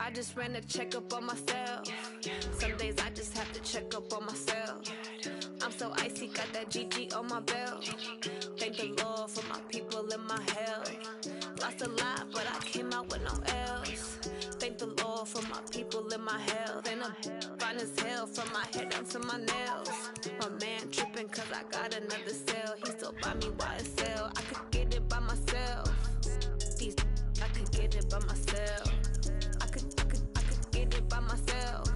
I just ran a checkup on myself. Some days I just have to check up on myself. I'm so icy, got that GG on my belt. Thank the Lord for my people in my health. Lost a lot, but I came out with no L's. Thank the Lord for my people in my health. And I'm fine as hell from my head down to my nails. My man tripping cause I got another cell. He still buy me YSL. I could get it by myself. I could get it by myself. I could get it by myself.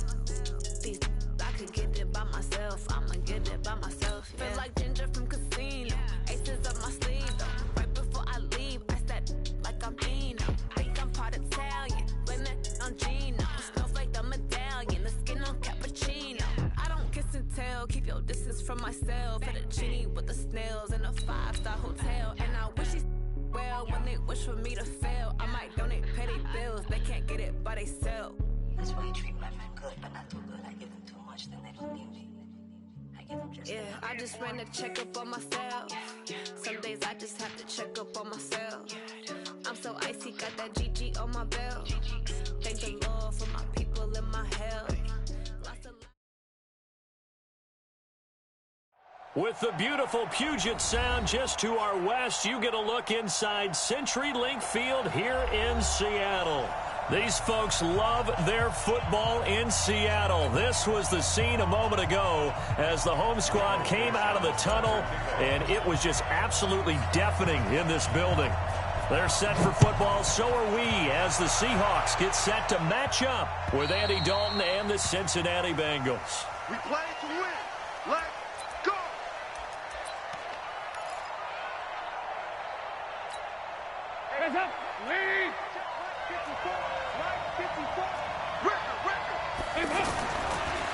I could get it by myself. I'ma get it by myself. Yeah. Feel like Ginger from Casino. Aces up my sleeve though. Right before I leave, I said like I'm Dino. Think I'm part Italian. Blame it on Gino. Smells like the medallion. The skin on cappuccino. I don't kiss and tell. Keep your distance from myself. At a genie with the snails in a 5-star hotel. And I wish he's well when they wish for me to fail. I might donate petty bills. They can't get it by themselves. That's why you treat my men good, but not too good. I give them too much, then they don't need me. I give them just enough. I just ran a checkup on myself. Some days I just have to check up on myself. I'm so icy, got that GG on my belt. Thank the Lord for my people in my health. With the beautiful Puget Sound just to our west, you get a look inside CenturyLink Field here in Seattle. These folks love their football in Seattle. This was the scene a moment ago as the home squad came out of the tunnel, and it was just absolutely deafening in this building. They're set for football, so are we, as the Seahawks get set to match up with Andy Dalton and the Cincinnati Bengals. We play to win. Let's go! Hands up. Lead.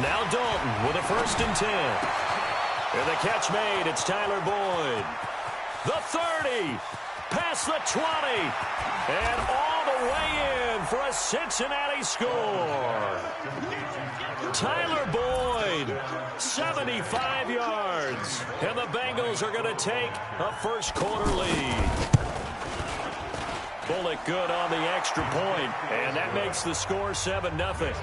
Now Dalton with a 1st and 10. And the catch made. It's Tyler Boyd. The 30. Past the 20. And all the way in for a Cincinnati score. Tyler Boyd, 75 yards. And the Bengals are going to take a first-quarter lead. Bullock good on the extra point, and that makes the score 7-0.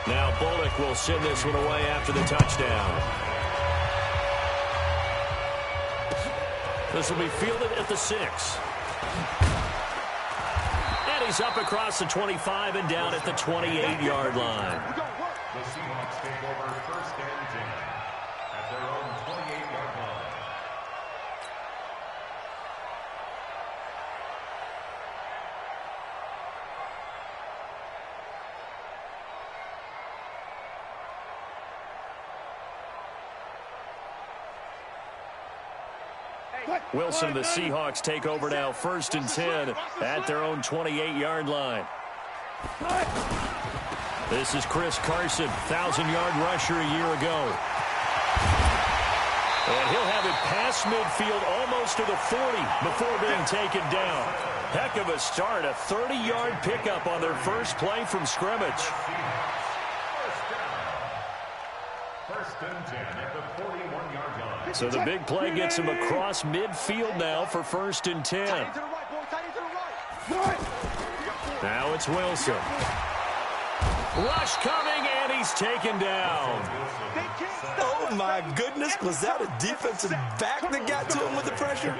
Now Bullock will send this one away after the touchdown. This will be fielded at the 6. And he's up across the 25 and down at the 28-yard line. The Seahawks take over 1st and 10 at their own 28-yard line. Wilson and the Seahawks take over now 1st and 10 at their own 28-yard line. This is Chris Carson, 1,000-yard rusher a year ago. And he'll have it past midfield almost to the 40 before being taken down. Heck of a start, a 30-yard pickup on their first play from scrimmage. 1st and 10 at the 41-yard line. So the big play gets him across midfield now for 1st and 10. Now it's Wilson. Rush coming, and he's taken down. Oh, my goodness. Was that a defensive back that got to him with the pressure?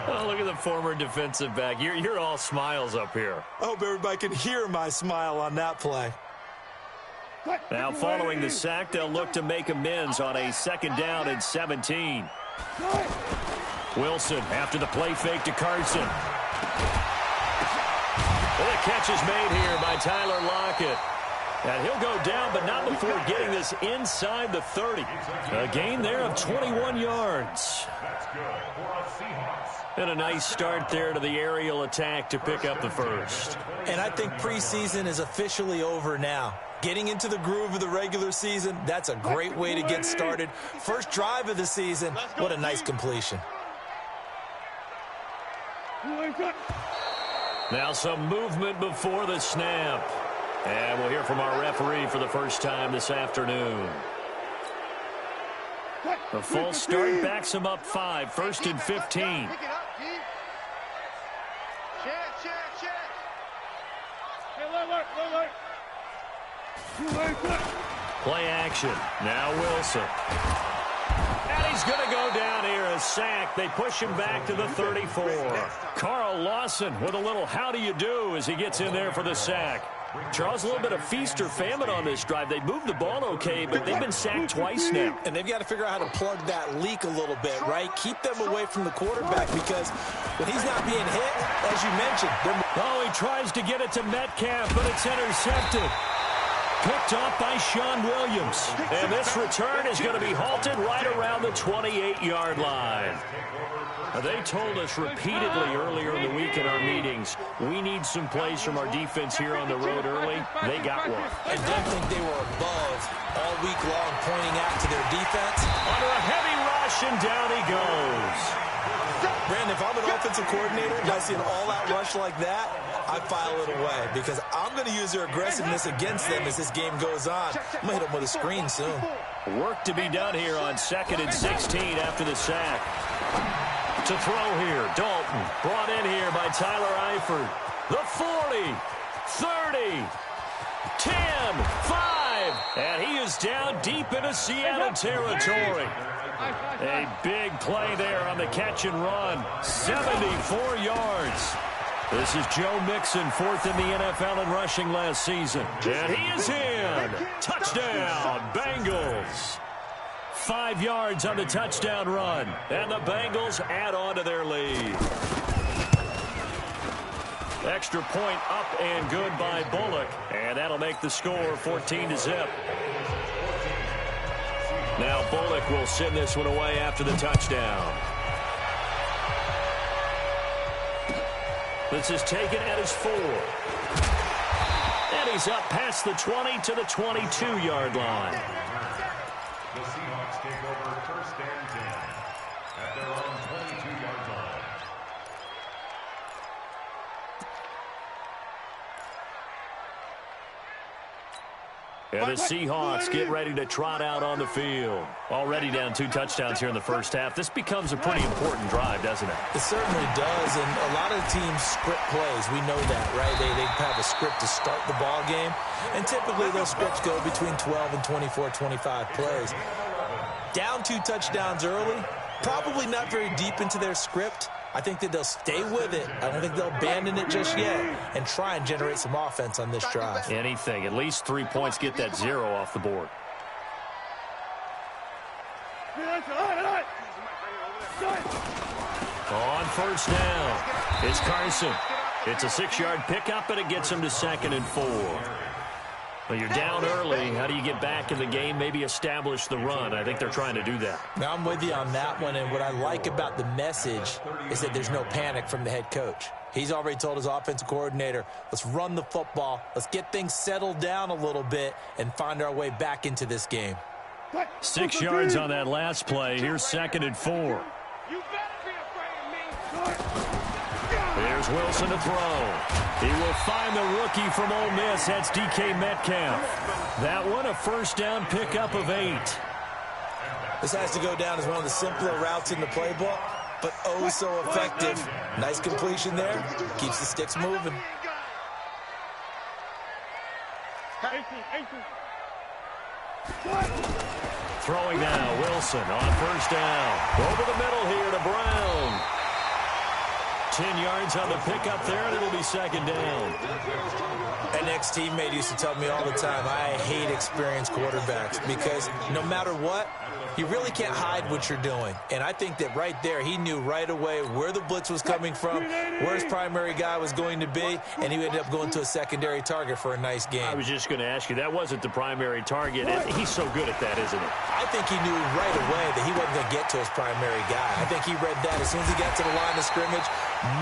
Oh, look at the former defensive back. You're all smiles up here. I hope everybody can hear my smile on that play. Now following the sack, they'll look to make amends on a 2nd down and 17. Wilson after the play fake to Carson. And the catch is made here by Tyler Lockett. And he'll go down, but not before getting this inside the 30. A gain there of 21 yards. That's good for a Seahawks. And a nice start there to the aerial attack to pick up the first. And I think preseason is officially over now. Getting into the groove of the regular season, that's a great way to get started. First drive of the season, what a nice completion. Now some movement before the snap. And we'll hear from our referee for the first time this afternoon. The false start backs him up 5, 1st and 15. Play action. Now Wilson. And he's going to go down here, a sack. They push him back to the 34. Carl Lawson with a little how do you do as he gets in there for the sack. Charles, a little bit of feast or famine on this drive. They moved the ball okay, but they've been sacked twice now. And they've got to figure out how to plug that leak a little bit, right? Keep them away from the quarterback because when he's not being hit, as you mentioned. Oh, he tries to get it to Metcalf, but it's intercepted. Picked off by Sean Williams. And this return is going to be halted right around the 28-yard line. Now, they told us repeatedly earlier in the week in our meetings, we need some plays from our defense here on the road early. They got one. I don't think they were above all week long pointing out to their defense. Under a heavy rush, and down he goes. Brandon, if I'm an offensive coordinator and I see an all-out rush like that, I file it away because I'm going to use their aggressiveness against them as this game goes on. I'm going to hit them with a screen soon. Work to be done here on 2nd and 16 after the sack. To throw here, Dalton brought in here by Tyler Eifert. The 40, 30, 10, 5, and he is down deep into Seattle territory. A big play there on the catch and run, 74 yards. This is Joe Mixon, 4th in the NFL in rushing last season. And he is in. Touchdown, Bengals. 5 yards on the touchdown run. And the Bengals add on to their lead. Extra point up and good by Bullock. And that'll make the score 14-0. Now Bullock will send this one away after the touchdown. This is taken at his 4. And he's up past the 20 to the 22-yard line. The Seahawks take over 1st and 10 at their own 22-yard line. And the Seahawks get ready to trot out on the field. Already down 2 touchdowns here in the first half. This becomes a pretty important drive, doesn't it? It certainly does, and a lot of teams script plays. We know that, right? They have a script to start the ball game, and typically those scripts go between 12 and 24, 25 plays. Down 2 touchdowns early, probably not very deep into their script. I think that they'll stay with it. I don't think they'll abandon it just yet and try and generate some offense on this drive. Anything. At least 3 points. Get that 0 off the board. On 1st down, it's Carson. It's a 6-yard pickup, and it gets him to 2nd and 4. Well, you're down early. How do you get back in the game, maybe establish the run? I think they're trying to do that. Now, I'm with you on that one, and what I like about the message is that there's no panic from the head coach. He's already told his offensive coordinator, let's run the football, let's get things settled down a little bit and find our way back into this game. 6 yards on that last play. Here's 2nd and 4. Here's Wilson to throw. He will find the rookie from Ole Miss. That's DK Metcalf. That one, a 1st down pickup of 8. This has to go down as one of the simpler routes in the playbook, but oh so effective. Nice completion there. Keeps the sticks moving. Throwing now, Wilson on 1st down. Over the middle here to Brown. 10 yards on the pickup there, and it'll be 2nd down. An ex-teammate used to tell me all the time, I hate experienced quarterbacks because no matter what, you really can't hide what you're doing. And I think that right there, he knew right away where the blitz was coming from, where his primary guy was going to be, and he ended up going to a secondary target for a nice game. I was just going to ask you, that wasn't the primary target. He's so good at that, isn't he? I think he knew right away that he wasn't going to get to his primary guy. I think he read that as soon as he got to the line of scrimmage,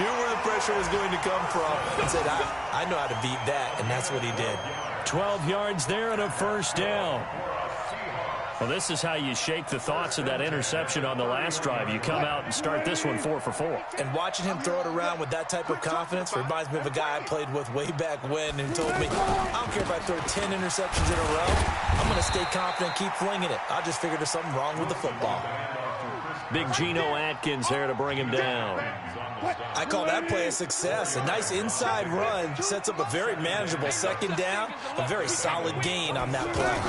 knew where the pressure was going to come from, and said, I know how to beat that, and that's what he did. 12 yards there and a 1st down. Well, this is how you shake the thoughts of that interception on the last drive. You come out and start this one 4 for 4. And watching him throw it around with that type of confidence reminds me of a guy I played with way back when who told me, I don't care if I throw 10 interceptions in a row. I'm going to stay confident, keep flinging it. I just figured there's something wrong with the football. Big Geno Atkins there to bring him down. I call that play a success. A nice inside run sets up a very manageable second down. A very solid gain on that play.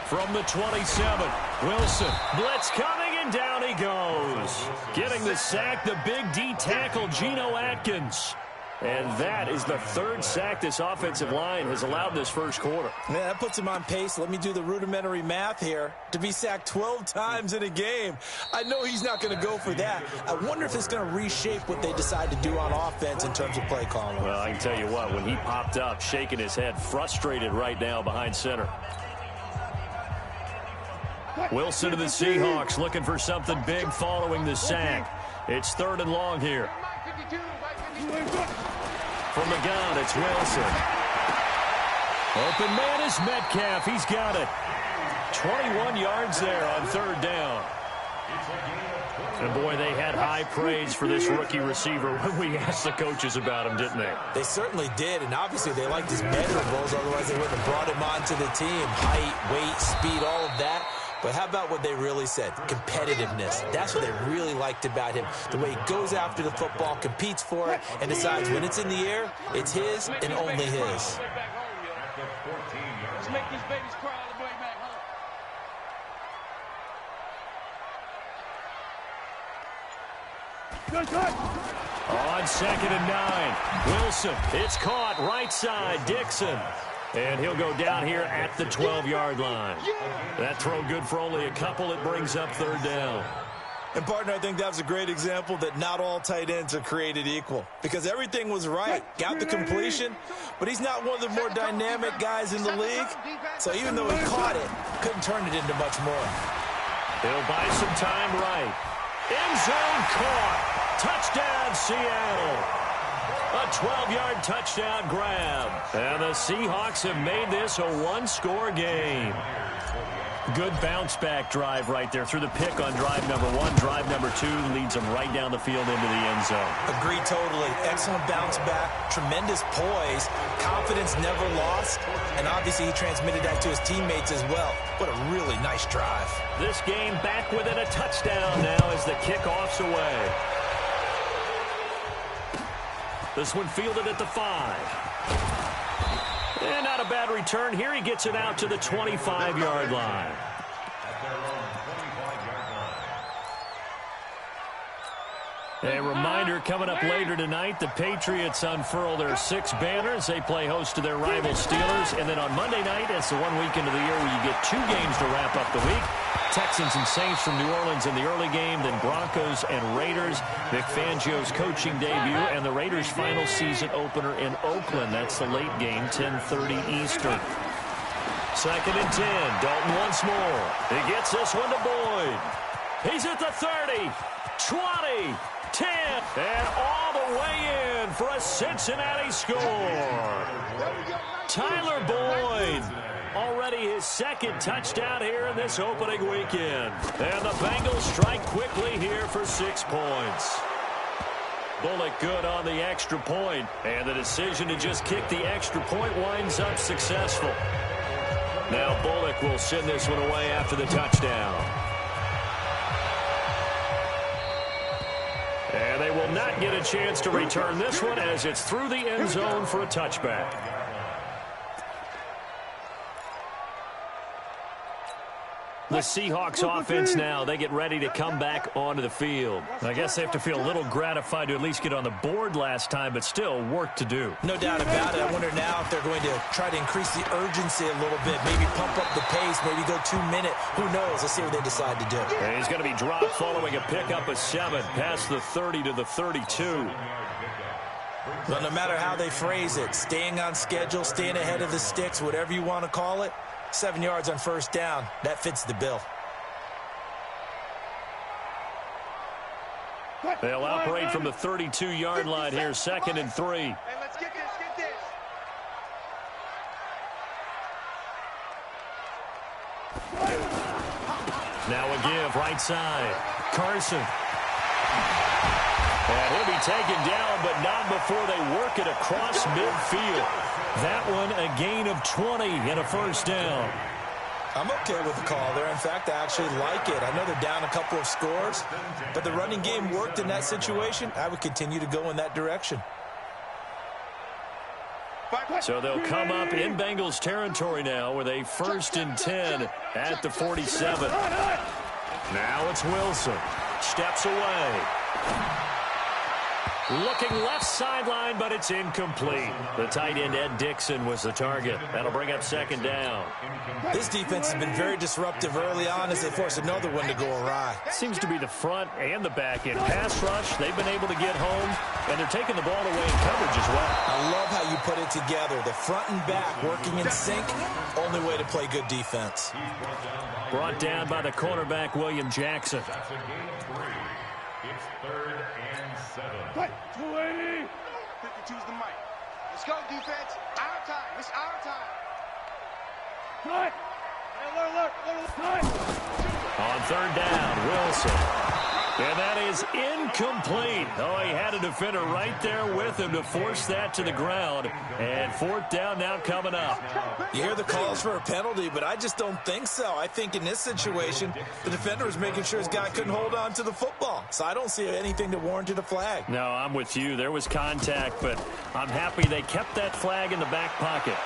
From the 27, Wilson. Blitz coming, and down he goes. Getting the sack, the big D tackle, Geno Atkins. And that is the third sack this offensive line has allowed this first quarter. Yeah, that puts him on pace. Let me do the rudimentary math here. To be sacked 12 times in a game. I know he's not going to go for that. I wonder if it's going to reshape what they decide to do on offense in terms of play calling. Well, I can tell you what, when he popped up, shaking his head, frustrated right now behind center. Wilson to the Seahawks, looking for something big following the sack. It's 3rd and long here. From the gun, it's Wilson. Open man is Metcalf. He's got it. 21 yards there on 3rd down. And, boy, they had high praise for this rookie receiver when we asked the coaches about him, didn't they? They certainly did, and obviously they liked his measurables, otherwise they wouldn't have brought him onto the team. Height, weight, speed, all of that. But how about what they really said? Competitiveness. That's what they really liked about him. The way he goes after the football, competes for it, and decides when it's in the air, it's his and only his. Let's make these babies cry all the way back home. On 2nd and 9, Wilson. It's caught right side, Dixon. And he'll go down here at the 12-yard line. That throw good for only a couple. It brings up 3rd down. And, partner, I think that was a great example that not all tight ends are created equal. Because everything was right. Got the completion, but he's not one of the more dynamic guys in the league. So even though he caught it, couldn't turn it into much more. He'll buy some time right. End zone caught. Touchdown, Seattle. A 12-yard touchdown grab. And the Seahawks have made this a one-score game. Good bounce-back drive right there through the pick on drive number 1. Drive number 2 leads them right down the field into the end zone. Agreed totally. Excellent bounce-back, tremendous poise, confidence never lost, and obviously he transmitted that to his teammates as well. What a really nice drive. This game back within a touchdown now as the kickoff's away. This one fielded at the 5. And not a bad return here. He gets it out to the 25-yard line. A reminder, coming up later tonight, the Patriots unfurl their 6 banners. They play host to their rival Steelers. And then on Monday night, it's the one weekend of the year where you get 2 games to wrap up the week. Texans and Saints from New Orleans in the early game, then Broncos and Raiders. Vic Fangio's coaching debut, and the Raiders' final season opener in Oakland. That's the late game, 10:30 Eastern. 2nd and 10. Dalton once more. He gets this one to Boyd. He's at the 30, 20, 10, and all the way in for a Cincinnati score. Tyler Boyd. Already his 2nd touchdown here in this opening weekend. And the Bengals strike quickly here for 6 points. Bullock good on the extra point. And the decision to just kick the extra point winds up successful. Now Bullock will send this one away after the touchdown. And they will not get a chance to return this one as it's through the end zone for a touchback. The Seahawks offense now, they get ready to come back onto the field. I guess they have to feel a little gratified to at least get on the board last time, but still work to do. No doubt about it. I wonder now if they're going to try to increase the urgency a little bit, maybe pump up the pace, maybe go 2-minute. Who knows? Let's see what they decide to do. And he's going to be dropped following a pickup of 7 past the 30 to the 32. Well, no matter how they phrase it, staying on schedule, staying ahead of the sticks, whatever you want to call it, 7 yards on 1st down. That fits the bill. They'll operate from the 32-yard line here, 2nd and 3. Hey, let's get this, Now a give, right side. Carson. And he'll be taken down, but not before they work it across midfield. That one a gain of 20 and a 1st down. I'm okay with the call there. In fact, I actually like it. I know they're down a couple of scores, but the running game worked in that situation. I would continue to go in that direction. So they'll come up in Bengals territory now with a 1st and 10 at the 47. Now it's Wilson. Steps away. Looking left sideline, but it's incomplete. The tight end, Ed Dixon, was the target. That'll bring up 2nd down. This defense has been very disruptive early on as they force another one to go awry. Seems to be the front and the back end. Pass rush, they've been able to get home, and they're taking the ball away in coverage as well. I love how you put it together. The front and back working in sync, only way to play good defense. Brought down by the cornerback, William Jackson. That's a gain of 3. It's 3rd and 7. 280. 52's the mic. Let's go, defense. Our time. It's our time. Cut. Alert. On 3rd down, Wilson. And that is incomplete. Oh, he had a defender right there with him to force that to the ground. And 4th down now coming up. You hear the calls for a penalty, but I just don't think so. I think in this situation, the defender was making sure his guy couldn't hold on to the football. So I don't see anything that warranted a flag. No, I'm with you. There was contact, but I'm happy they kept that flag in the back pocket.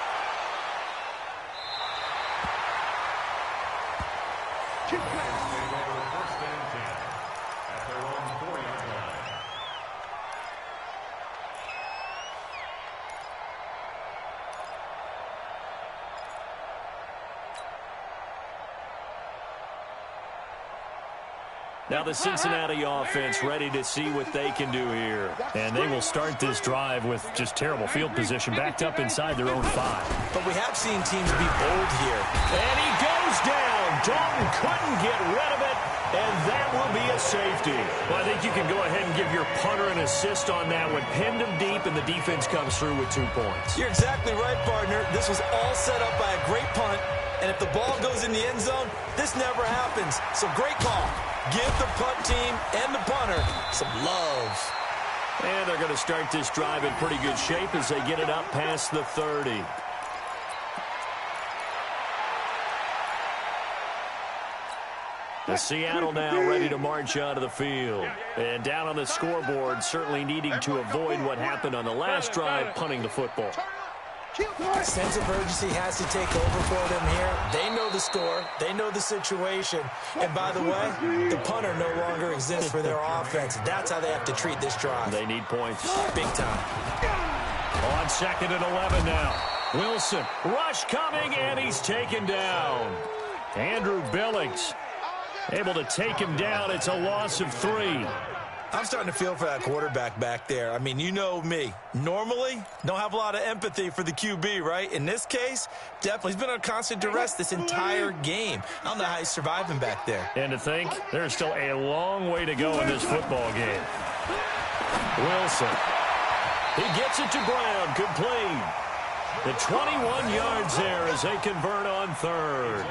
Now the Cincinnati offense ready to see what they can do here. And they will start this drive with just terrible field position, backed up inside their own 5. But we have seen teams be bold here. And he goes down. Dalton couldn't get rid of it, and that will be a safety. Well, I think you can go ahead and give your punter an assist on that one. Pinned him deep, and the defense comes through with 2 points. You're exactly right, partner. This was all set up by a great punt, and if the ball goes in the end zone, this never happens. So great call. Give the punt team and the punter some love. And they're going to start this drive in pretty good shape as they get it up past the 30. The Seattle now ready to march onto the field. And down on the scoreboard, certainly needing to avoid what happened on the last drive, punting the football. Sense of urgency has to take over for them here. They know the score. They know the situation. And by the way, the punter no longer exists for their offense. That's how they have to treat this drive. They need points. Big time. On 2nd and 11 now. Wilson, rush coming, and he's taken down. Andrew Billings able to take him down. It's a loss of 3. I'm starting to feel for that quarterback back there. I mean, you know me. Normally, don't have a lot of empathy for the QB, right? In this case, definitely. He's been on constant duress this entire game. I don't know how he's surviving back there. And to think, there's still a long way to go in this football game. Wilson. He gets it to Brown. Complete. The 21 yards there as they convert on 3rd.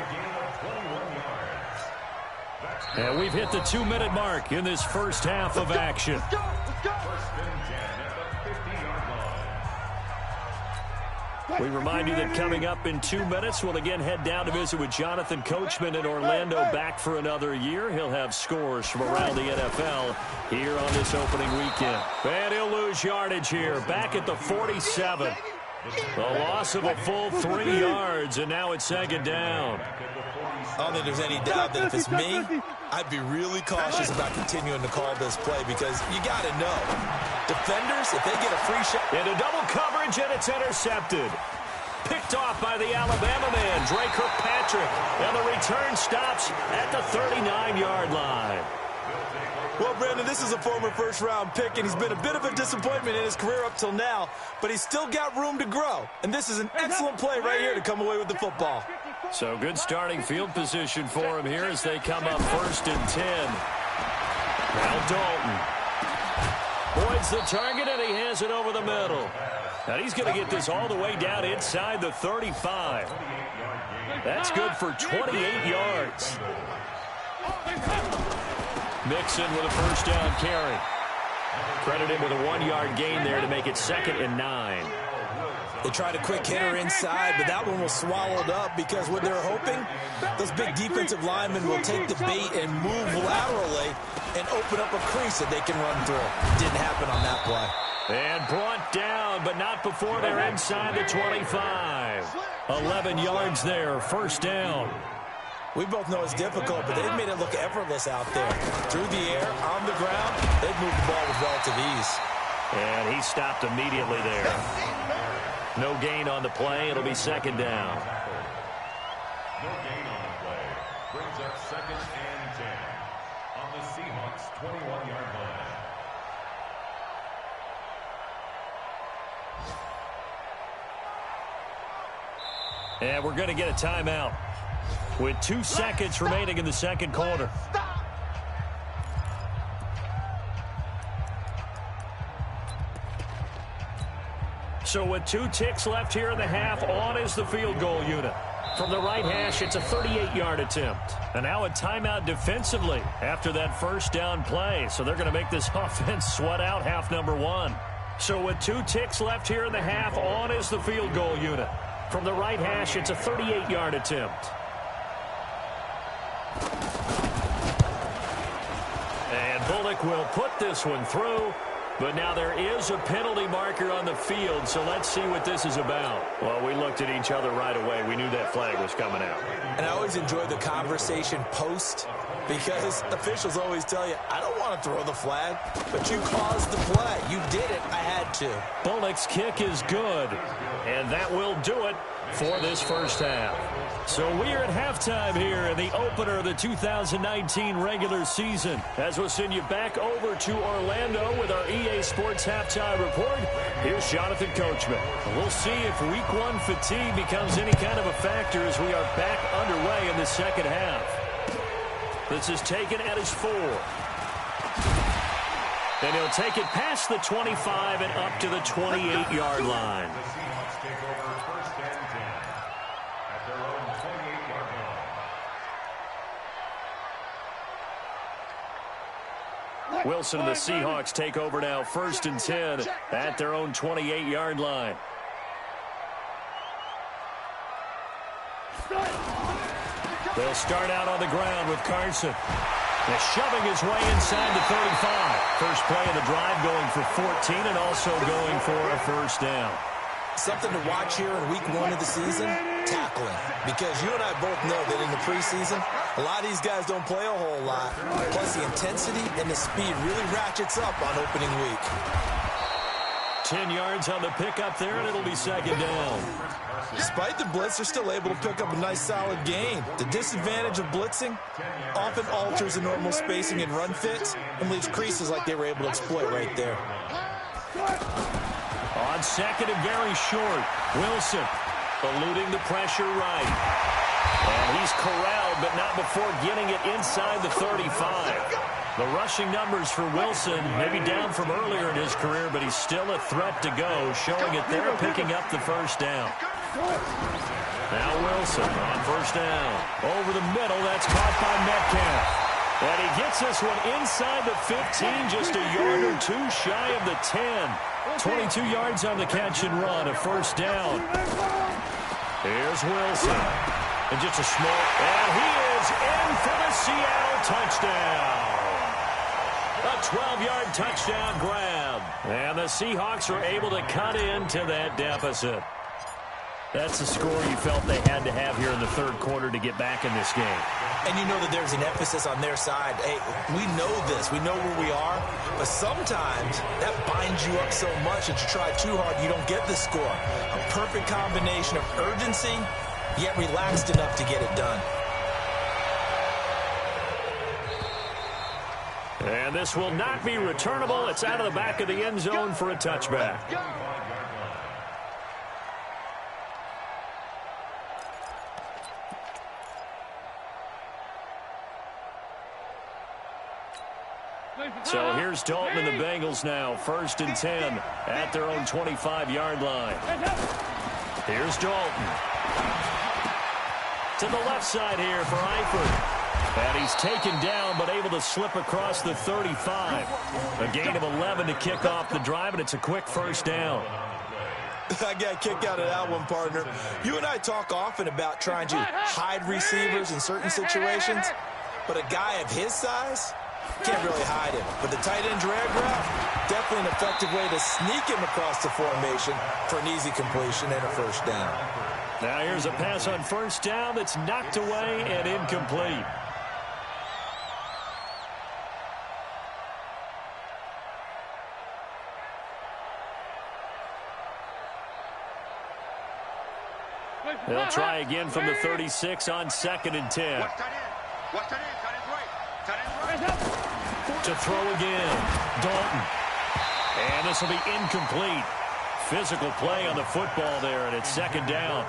And we've hit the 2-minute mark in this first half of action. We remind you that coming up in 2 minutes, we'll again head down to visit with Jonathan Coachman in Orlando, back for another year. He'll have scores from around the NFL here on this opening weekend. And he'll lose yardage here, back at the 47. The loss of a full 3 yards, and now it's 2nd down. I don't think there's any doubt that if it's me, I'd be really cautious about continuing to call this play because you got to know. Defenders, if they get a free shot. Into double coverage, and it's intercepted. Picked off by the Alabama man, Dre Kirkpatrick. And the return stops at the 39-yard line. Well, Brandon, this is a former first-round pick, and he's been a bit of a disappointment in his career up till now, but he's still got room to grow. And this is an excellent play right here to come away with the football. So good starting field position for him here as they come up 1st and 10. Now Dalton. Boyd's the target, and he has it over the middle. And he's going to get this all the way down inside the 35. That's good for 28 yards. Mixon with a first down carry. Credit him with a 1-yard gain there to make it 2nd and 9. They tried a quick hitter inside, but that one was swallowed up because what they're hoping, those big defensive linemen will take the bait and move laterally and open up a crease that they can run through. Didn't happen on that play. And brought down, but not before they're inside the 25. 11 yards there, first down. We both know it's difficult, but they've made it look effortless out there. Through the air, on the ground, they've moved the ball with relative ease. And he stopped immediately there. No gain on the play. It'll be second down. No gain on the play. Brings up second and 10 on the Seahawks' 21-yard line. And we're going to get a timeout with 2 seconds remaining in the second quarter. So with 2 ticks left here in the half, on is the field goal unit. From the right hash, it's a 38-yard attempt. And now a timeout defensively after that first down play. So they're going to make this offense sweat out half number 1. So with 2 ticks left here in the half, on is the field goal unit. From the right hash, it's a 38-yard attempt. And Bullock will put this one through. But now there is a penalty marker on the field, so let's see what this is about. Well, we looked at each other right away. We knew that flag was coming out. And I always enjoy the conversation post because officials always tell you, I don't want to throw the flag, but you caused the play. You did it. I had to. Bullock's kick is good, and that will do it for this first half. So we're at halftime here in the opener of the 2019 regular season. As we'll send you back over to Orlando with our EA Sports halftime report, here's Jonathan Coachman. We'll see if week 1 fatigue becomes any kind of a factor as we are back underway in the second half. This is taken at his 4. And he'll take it past the 25 and up to the 28-yard line. The Seahawks take over first and 10 at their own 28-yard line. Wilson and the Seahawks take over now first and 10 at their own 28-yard line. They'll start out on the ground with Carson. They're shoving his way inside the 35. First play of the drive going for 14 and also going for a first down. Something to watch here in week 1 of the season, tackling. Because you and I both know that in the preseason, a lot of these guys don't play a whole lot. Plus the intensity and the speed really ratchets up on opening week. 10 yards on the pickup there, and it'll be second down. Despite the blitz, they're still able to pick up a nice solid gain. The disadvantage of blitzing often alters the normal spacing and run fits and leaves creases like they were able to exploit right there. On second and very short, Wilson eluding the pressure right. And he's corralled, but not before getting it inside the 35. The rushing numbers for Wilson, maybe down from earlier in his career, but he's still a threat to go, showing it there, picking up the first down. Now Wilson on first down. Over the middle, that's caught by Metcalf. And he gets this one inside the 15, just a yard or 2 shy of the 10. 22 yards on the catch and run, a first down. Here's Wilson. And just a small, and he is in for the Seattle touchdown. A 12-yard touchdown grab. And the Seahawks are able to cut into that deficit. That's the score you felt they had to have here in the third quarter to get back in this game. And you know that there's an emphasis on their side. Hey, we know this. We know where we are. But sometimes that binds you up so much that you try too hard, you don't get the score. A perfect combination of urgency, yet relaxed enough to get it done. And this will not be returnable. It's out of the back of the end zone for a touchback. So here's Dalton and the Bengals now, first and 10 at their own 25-yard line. Here's Dalton. To the left side here for Eifert. And he's taken down, but able to slip across the 35. A gain of 11 to kick off the drive, and it's a quick first down. I got a kick out of that one, partner. You and I talk often about trying to hide receivers in certain situations, but a guy of his size can't really hide him. But the tight end drag route, definitely an effective way to sneak him across the formation for an easy completion and a first down. Now here's a pass on first down that's knocked away and incomplete. They'll try again from the 36 on 2nd and 10. To throw again, Dalton. And this will be incomplete. Physical play on the football there, and it's 2nd down.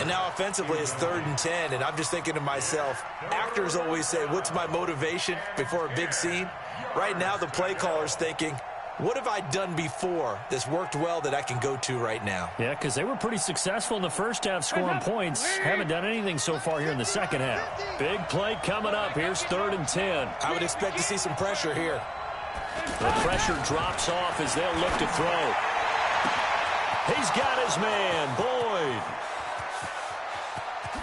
And now offensively it's 3rd and 10, and I'm just thinking to myself, actors always say, what's my motivation before a big scene? Right now the play caller's thinking, what have I done before that's worked well that I can go to right now? Yeah, because they were pretty successful in the first half scoring points. Haven't done anything so far here in the second half. Big play coming up. Here's 3rd and 10. I would expect to see some pressure here. The pressure drops off as they'll look to throw. He's got his man, Boyd.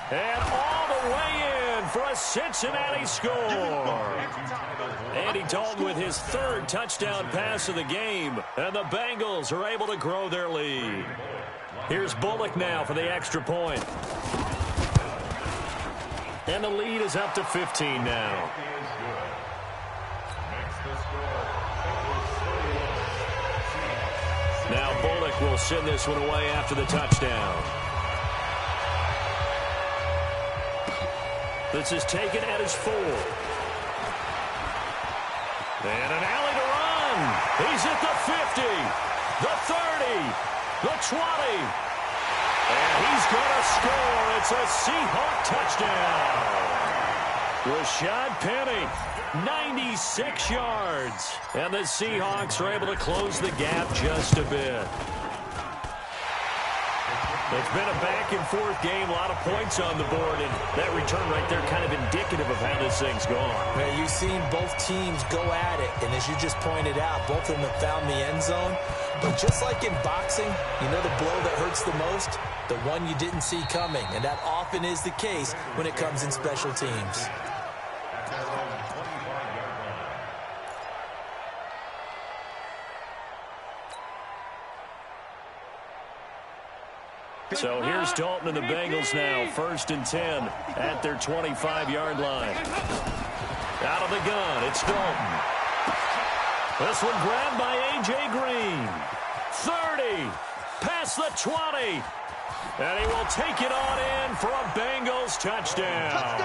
And all the way in for a Cincinnati score. Andy Dalton with his 3rd touchdown pass of the game. And the Bengals are able to grow their lead. Here's Bullock now for the extra point. And the lead is up to 15 now. Now Bullock will send this one away after the touchdown. This is taken at his 4. And an alley to run. He's at the 50, the 30, the 20. And he's going to score. It's a Seahawk touchdown. Rashad Penny, 96 yards. And the Seahawks are able to close the gap just a bit. It's been a back-and-forth game, a lot of points on the board, and that return right there kind of indicative of how this thing's gone. Man, you've seen both teams go at it, and as you just pointed out, both of them have found the end zone. But just like in boxing, you know the blow that hurts the most? The one you didn't see coming, and that often is the case when it comes in special teams. So here's Dalton and the Bengals now. 1st and 10 at their 25-yard line. Out of the gun, it's Dalton. This one grabbed by A.J. Green. 30, past the 20. And he will take it on in for a Bengals touchdown.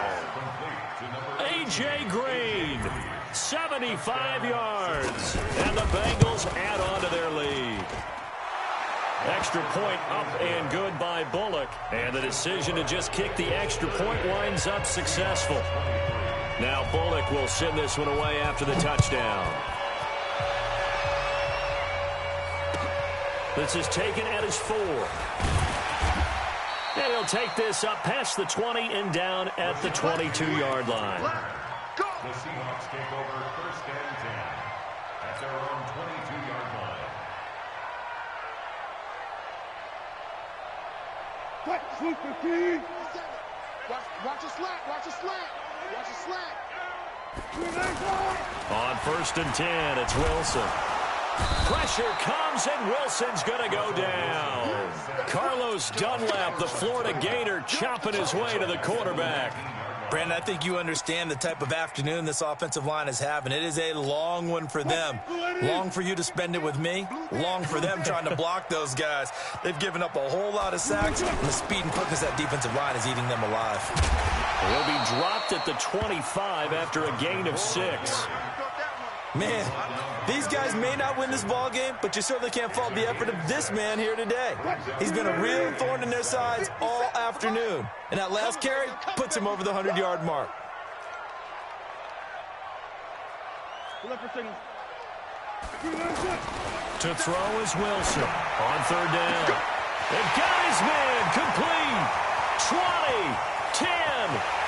A.J. Green, 75 yards. And the Bengals add on to their lead. Extra point up and good by Bullock. And the decision to just kick the extra point winds up successful. Now Bullock will send this one away after the touchdown. This is taken at his 4. And he'll take this up past the 20 and down at the 22-yard line. The Seahawks take over 1st and 10 at their own 22-yard line. Watch a slant. Watch a slant. Watch a slant. On 1st and 10, it's Wilson. Pressure comes, and Wilson's going to go down. Carlos Dunlap, the Florida Gator, chopping his way to the quarterback. Brandon, I think you understand the type of afternoon this offensive line is having. It is a long one for them. Long for you to spend it with me. Long for them trying to block those guys. They've given up a whole lot of sacks, and the speed and quickness of that defensive line is eating them alive. He'll be dropped at the 25 after a gain of 6. Man, these guys may not win this ball game, but you certainly can't fault the effort of this man here today. He's been a real thorn in their sides all afternoon. And that last carry puts him over the 100-yard mark. To throw is Wilson on 3rd down. And got his man complete. 20, 10,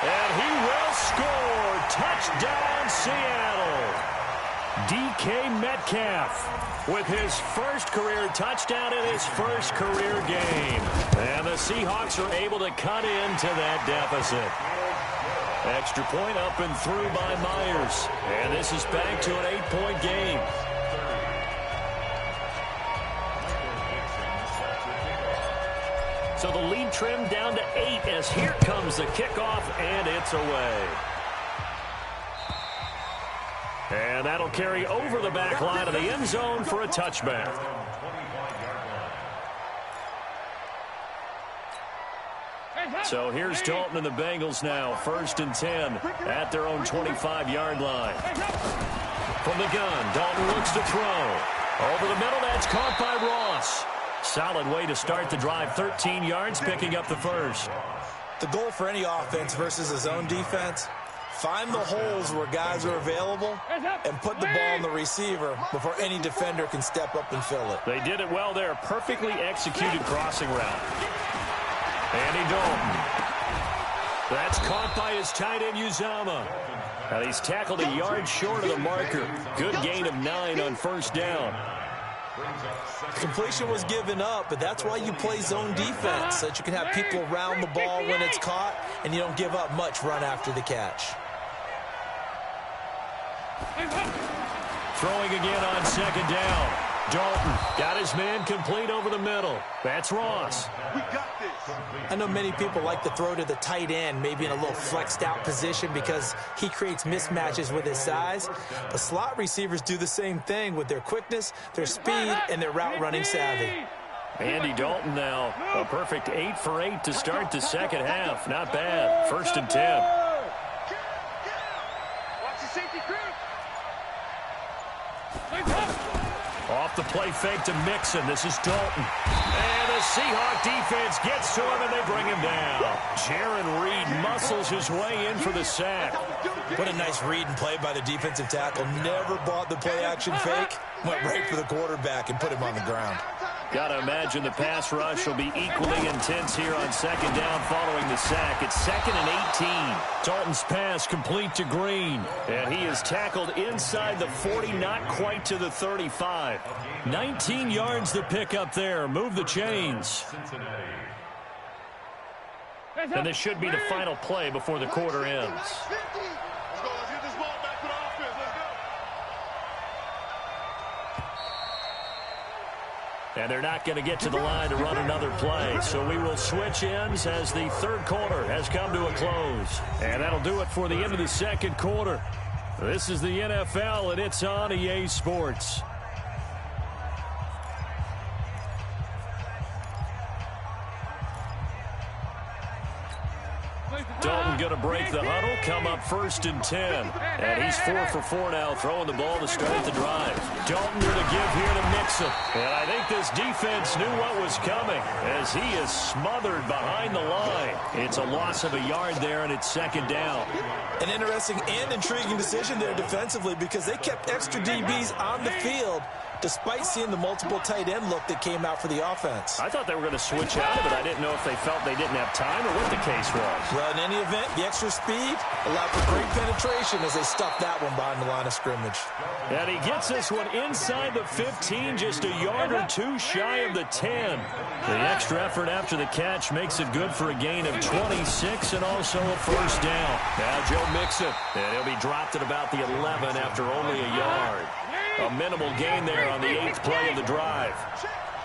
and he will score. Touchdown, Seattle. DK Metcalf with his first career touchdown in his first career game. And the Seahawks are able to cut into that deficit. Extra point up and through by Myers. And this is back to an 8-point game. So the lead trimmed down to 8 as here comes the kickoff, and it's away. And that'll carry over the back line of the end zone for a touchback. So here's Dalton and the Bengals now, 1st and 10 at their own 25-yard line. From the gun, Dalton looks to throw. Over the middle, that's caught by Ross. Solid way to start the drive, 13 yards, picking up the first. The goal for any offense versus his own defense, find the holes where guys are available and put the ball on the receiver before any defender can step up and fill it. They did it well there. Perfectly executed crossing route. Andy Dalton. That's caught by his tight end, Uzama. And he's tackled a yard short of the marker. Good gain of 9 on 1st down. Completion was given up, but that's why you play zone defense, so that you can have people around the ball when it's caught, and you don't give up much run after the catch. Throwing again on 2nd down. Dalton got his man complete over the middle. That's Ross. We got this. I know many people like to throw to the tight end, maybe in a little flexed out position because he creates mismatches with his size. But slot receivers do the same thing with their quickness, their speed, and their route running savvy. Andy Dalton now, a perfect 8 for 8 to start the second half. Not bad. 1st and 10. Watch the safety creep. Off the play fake to Mixon. This is Dalton. And the Seahawk defense gets to him, and they bring him down. Jaron Reed muscles his way in for the sack. What a nice read and play by the defensive tackle. Never bought the play-action fake. Went right for the quarterback and put him on the ground. Got to imagine the pass rush will be equally intense here on 2nd down following the sack. It's 2nd and 18. Dalton's pass complete to Green. And he is tackled inside the 40, not quite to the 35. 19 yards to pick up there. Move the chains. And this should be the final play before the quarter ends. Let's go. Let's get this ball back to the offense. Let's go. And they're not going to get to the line to run another play. So we will switch ends as the 3rd quarter has come to a close. And that'll do it for the end of the 2nd quarter. This is the NFL, and it's on EA Sports. Dalton going to break the huddle, come up 1st and 10. And he's 4 for 4 now, throwing the ball to start the drive. Dalton with a give here to Mixon. And I think this defense knew what was coming as he is smothered behind the line. It's a loss of a yard there, and it's 2nd down. An interesting and intriguing decision there defensively because they kept extra DBs on the field despite seeing the multiple tight end look that came out for the offense. I thought they were going to switch out of it. I didn't know if they felt they didn't have time or what the case was. Well, in any event, the extra speed allowed for great penetration as they stuffed that one behind the line of scrimmage. And he gets this one inside the 15, just a yard or 2 shy of the 10. The extra effort after the catch makes it good for a gain of 26 and also a 1st down. Now Joe Mixon, and he'll be dropped at about the 11 after only a yard. A minimal gain there on the 8th play of the drive.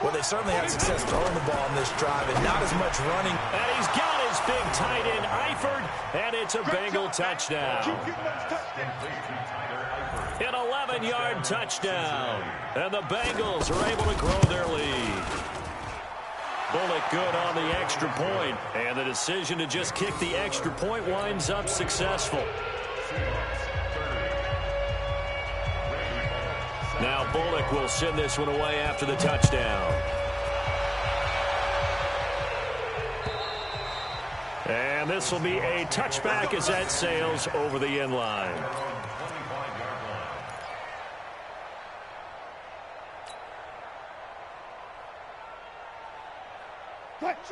Well, they certainly had success throwing the ball on this drive and not as much running. And he's got his big tight end, Eifert, and it's a Bengal touchdown. An 11-yard touchdown. And the Bengals are able to grow their lead. Bullock good on the extra point, and the decision to just kick the extra point winds up successful. Now Bullock will send this one away after the touchdown. And this will be a touchback as that sails over the end line.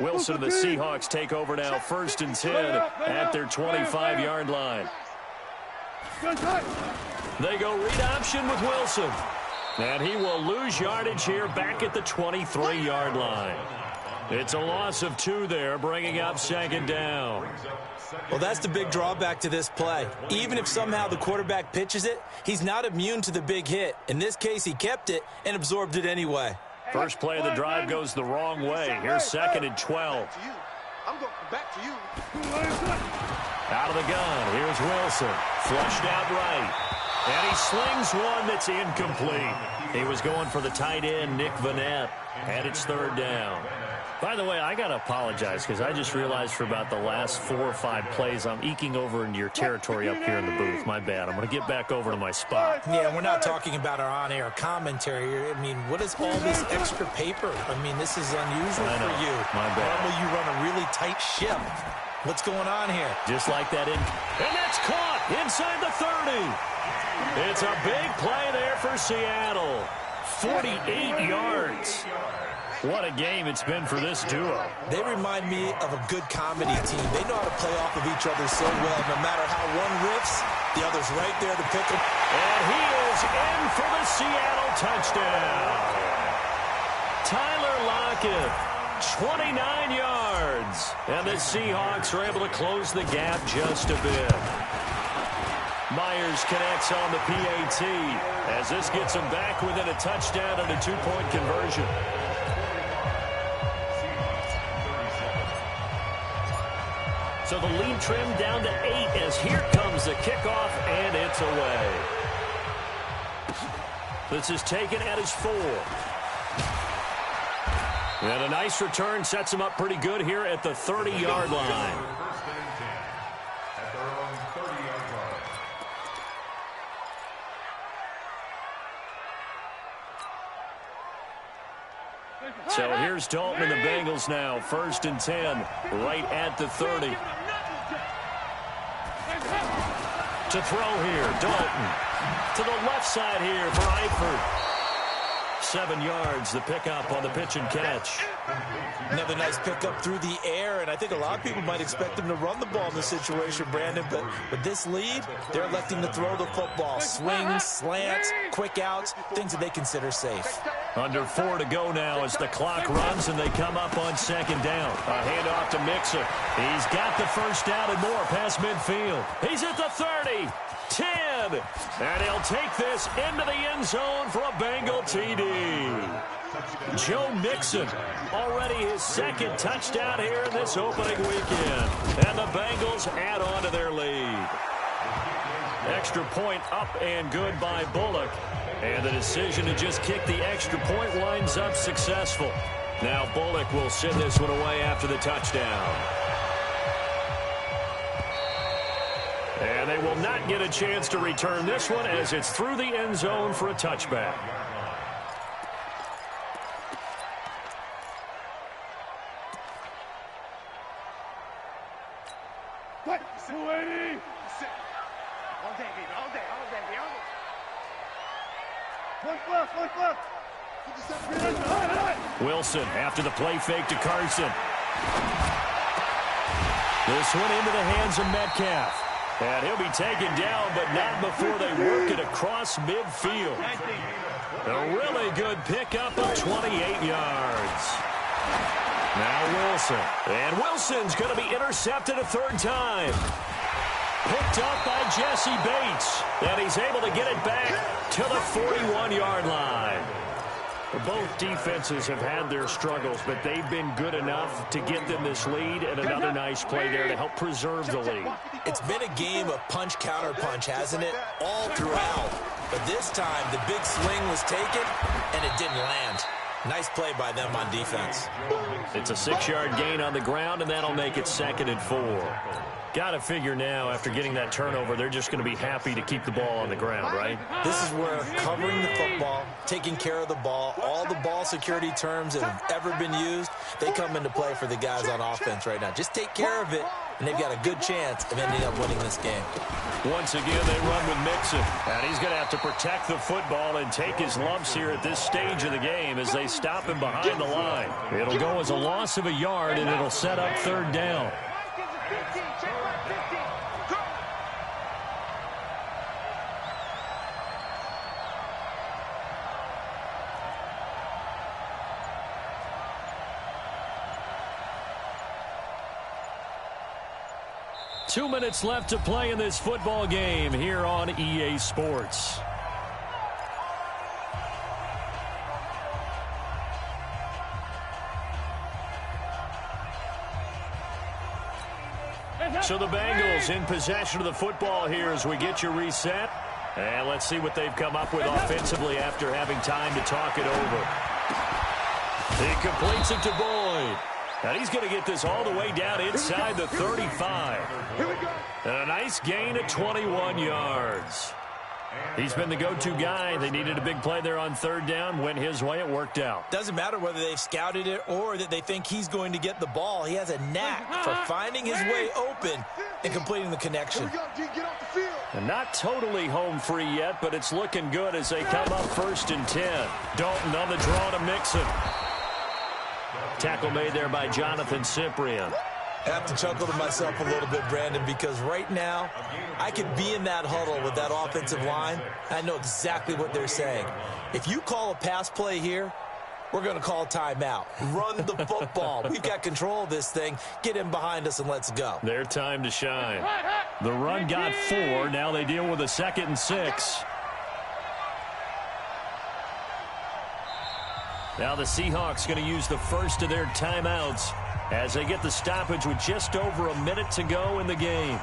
Wilson and the Seahawks take over now, 1st and 10 at their 25-yard line. They go read option with Wilson. And he will lose yardage here back at the 23-yard line. It's a loss of 2 there, bringing up second down. Well, that's the big drawback to this play. Even if somehow the quarterback pitches it, he's not immune to the big hit. In this case, he kept it and absorbed it anyway. First play of the drive goes the wrong way. Here's second and 12. I'm going back to you. Out of the gun, here's Wilson. Flushed out right. And he slings one that's incomplete. He was going for the tight end, Nick Vanette, and it's third down. By the way, I got to apologize because I just realized for about the last 4 or 5 plays I'm eking over into your territory up here in the booth. My bad. I'm going to get back over to my spot. Yeah, we're not talking about our on-air commentary. I mean, what is all this extra paper? I mean, this is unusual for you. My bad. Normally you run a really tight ship. What's going on here? Just like that. And that's caught inside the 30. It's a big play there for Seattle. 48 yards. What a game it's been for this duo. They remind me of a good comedy team. They know how to play off of each other so well. No matter how one riffs, the other's right there to pick him. And he is in for the Seattle touchdown. Tyler Lockett, 29 yards. And the Seahawks are able to close the gap just a bit. Myers connects on the PAT as this gets him back within a touchdown and a 2-point conversion. So the lead trimmed down to 8 as here comes the kickoff, and it's away. This is taken at his 4. And a nice return sets him up pretty good here at the 30-yard line. So here's Dalton and the Bengals now. 1st and 10, right at the 30. To throw here, Dalton. To the left side here for Eifert. 7 yards, the pickup on the pitch and catch. Another nice pickup through the air, and I think a lot of people might expect him to run the ball in this situation, Brandon, but with this lead, they're electing to throw the football. Swings, slants, quick outs, things that they consider safe. Under 4 to go now as the clock runs and they come up on second down. A handoff to Mixon. He's got the first down and more past midfield. He's at the 30. 10. And he'll take this into the end zone for a Bengal TD. Joe Mixon, already his 2nd touchdown here in this opening weekend. And the Bengals add on to their lead. Extra point up and good by Bullock. And the decision to just kick the extra point winds up successful. Now Bullock will send this one away after the touchdown. And they will not get a chance to return this one as it's through the end zone for a touchback. Wilson after the play fake to Carson. This one into the hands of Metcalf. And he'll be taken down, but not before they work it across midfield. A really good pickup of 28 yards. Now Wilson. And Wilson's going to be intercepted a 3rd time. Picked up by Jesse Bates. And he's able to get it back to the 41-yard line. Both defenses have had their struggles, but they've been good enough to get them this lead, and another nice play there to help preserve the lead. It's been a game of punch-counter-punch, hasn't it? All throughout. But this time, the big swing was taken, and it didn't land. Nice play by them on defense. It's a 6-yard gain on the ground, and that'll make it 2nd and 4. Got to figure now, after getting that turnover, they're just going to be happy to keep the ball on the ground, right? This is where covering the football, taking care of the ball, all the ball security terms that have ever been used, they come into play for the guys on offense right now. Just take care of it, and they've got a good chance of ending up winning this game. Once again, they run with Mixon, and he's going to have to protect the football and take his lumps here at this stage of the game as they stop him behind the line. It'll go as a loss of a yard, and it'll set up 3rd down. 2 minutes left to play in this football game here on EA Sports. So the Bengals in possession of the football here as we get you reset. And let's see what they've come up with offensively after having time to talk it over. He completes it to Boyd. And he's going to get this all the way down inside the 35. And a nice gain of 21 yards. He's been the go-to guy. They needed a big play there on third down. Went his way. It worked out. Doesn't matter whether they've scouted it or that they think he's going to get the ball. He has a knack for finding his way open and completing the connection. And not totally home free yet, but it's looking good as they come up 1st and 10. Dalton on the draw to Mixon. Tackle made there by Jonathan Cyprien. I have to chuckle to myself a little bit, Brandon, because right now I could be in that huddle with that offensive line. I know exactly what they're saying. If you call a pass play here, we're going to call timeout. Run the football. We've got control of this thing. Get in behind us and let's go. Their time to shine. The run got 4. Now they deal with a 2nd and 6. Now the Seahawks going to use the first of their timeouts as they get the stoppage with just over a minute to go in the game.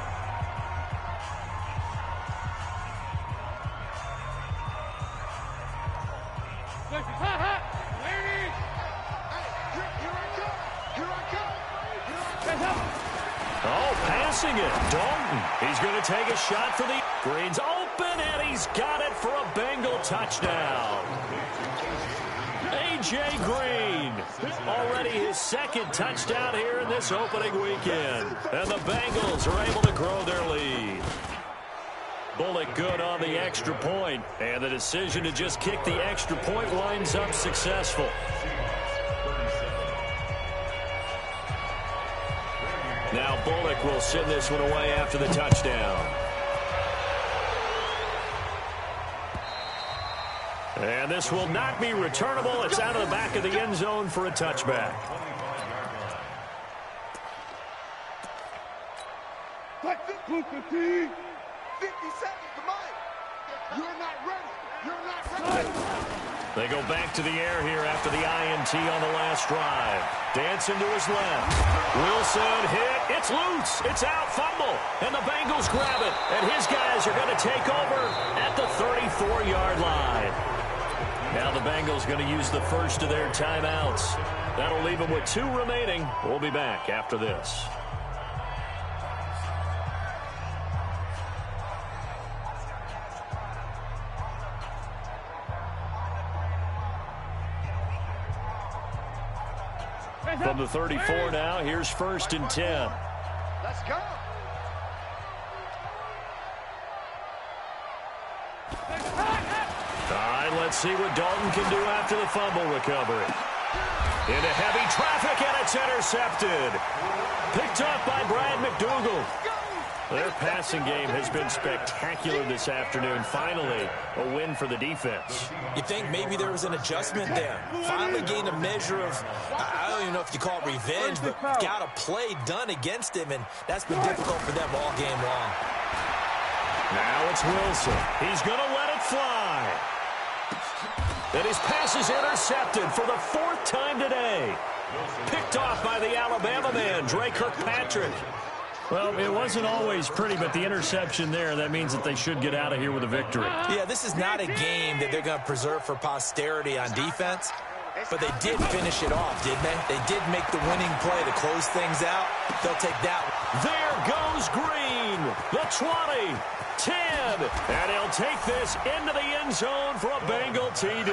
Oh, passing it. Dalton. He's going to take a shot for the Green's open, and he's got it for a Bengal touchdown. A.J. Green, already his 2nd touchdown here in this opening weekend. And the Bengals are able to grow their lead. Bullock good on the extra point, and the decision to just kick the extra point winds up successful. Now Bullock will send this one away after the touchdown. And this will not be returnable. It's out of the back of the end zone for a touchback. 50 seconds to Mike. You're not ready. You're not ready. They go back to the air here after the INT on the last drive. Dancing to his left. Wilson hit. It's loose. It's out. Fumble. And the Bengals grab it. And his guys are going to take over at the 34-yard line. Now the Bengals going to use the first of their timeouts. That'll leave them with 2 remaining. We'll be back after this. From the 34 now, here's 1st and 10. Let's go. All right, let's see what Dalton can do after the fumble recovery. Into heavy traffic, and it's intercepted. Picked up by Brad McDougal. Their passing game has been spectacular this afternoon. Finally, a win for the defense. You think maybe there was an adjustment there. Finally gained a measure of, I don't even know if you call it revenge, but got a play done against him, and that's been difficult for them all game long. Now it's Wilson. He's going to let it fly. And his pass is intercepted for the 4th time today. Picked off by the Alabama man, Dre Kirkpatrick. Well, it wasn't always pretty, but the interception there, that means that they should get out of here with a victory. Yeah, this is not a game that they're going to preserve for posterity on defense, but they did finish it off, didn't they? They did make the winning play to close things out. They'll take that. There goes Green, the 20, 10, and he'll take this into the end zone for a Bengal TD.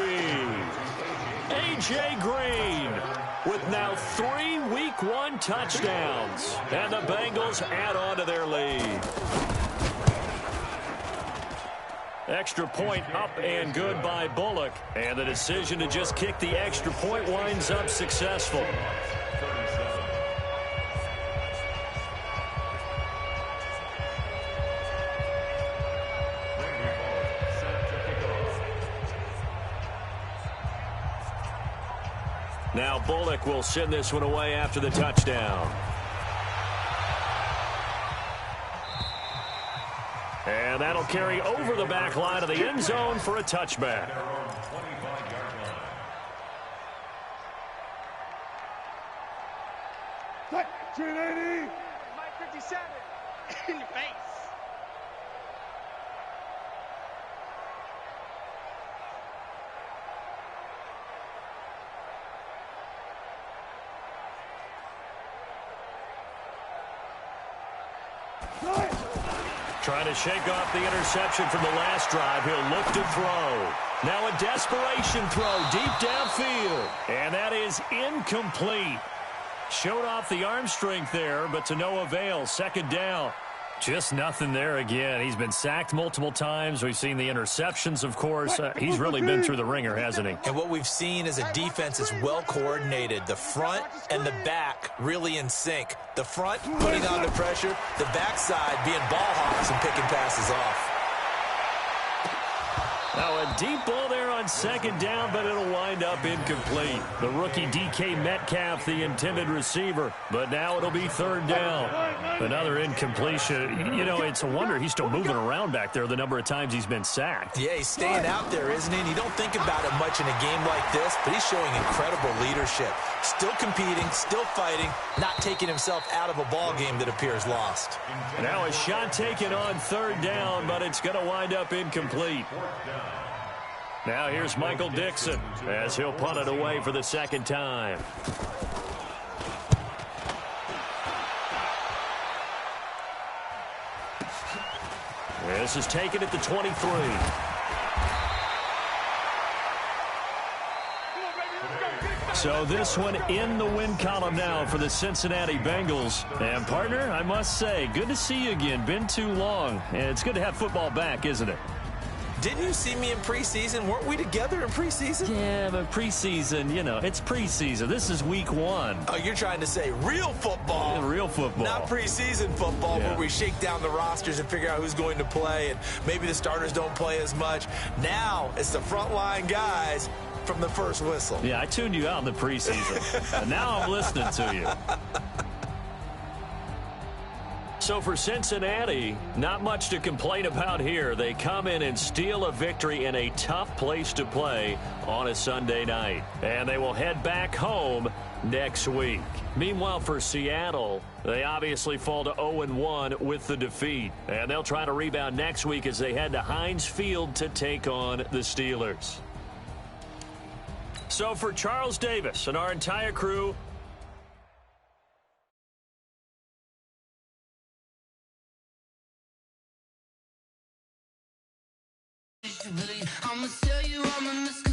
A.J. Green with now 3 Week 1 touchdowns, and the Bengals add on to their lead. Extra point up and good by Bullock, and the decision to just kick the extra point winds up successful. Now Bullock will send this one away after the touchdown. And that'll carry over the back line of the end zone for a touchback. Cut. 380. Mike 57. In your face. Trying to shake off the interception from the last drive. He'll look to throw. Now a desperation throw deep downfield. And that is incomplete. Showed off the arm strength there, but to no avail. Second down. Just nothing there again. He's been sacked multiple times. We've seen the interceptions, of course. He's really been through the ringer, hasn't he? And what we've seen is a defense that's well coordinated. The front and the back really in sync. The front putting on the pressure, the backside being ball hawks and picking passes off. Now a deep ball there on second down, but it'll wind up incomplete. The rookie DK Metcalf, the intended receiver, but now it'll be third down. Another incompletion. You know, it's a wonder he's still moving around back there the number of times he's been sacked. Yeah, he's staying out there, isn't he? And you don't think about it much in a game like this, but he's showing incredible leadership. Still competing, still fighting, not taking himself out of a ball game that appears lost. Now a shot taken on third down, but it's going to wind up incomplete. Now here's Michael Dixon as he'll punt it away for the second time. This is taken at the 23. So this one in the win column now for the Cincinnati Bengals. And, partner, I must say, good to see you again. Been too long. And it's good to have football back, isn't it? Didn't you see me in preseason? Weren't we together in preseason? Yeah, but preseason, you know, it's preseason. This is week one. Oh, you're trying to say real football. Yeah, real football. Not preseason football Yeah. where we shake down the rosters and figure out who's going to play, and maybe the starters don't play as much. Now it's the frontline guys from the first whistle. Yeah, I tuned you out in the preseason. And now I'm listening to you. So for Cincinnati, not much to complain about here. They come in and steal a victory in a tough place to play on a Sunday night. And they will head back home next week. Meanwhile, for Seattle, they obviously fall to 0-1 with the defeat. And they'll try to rebound next week as they head to Heinz Field to take on the Steelers. So for Charles Davis and our entire crew, I'ma tell you I'm a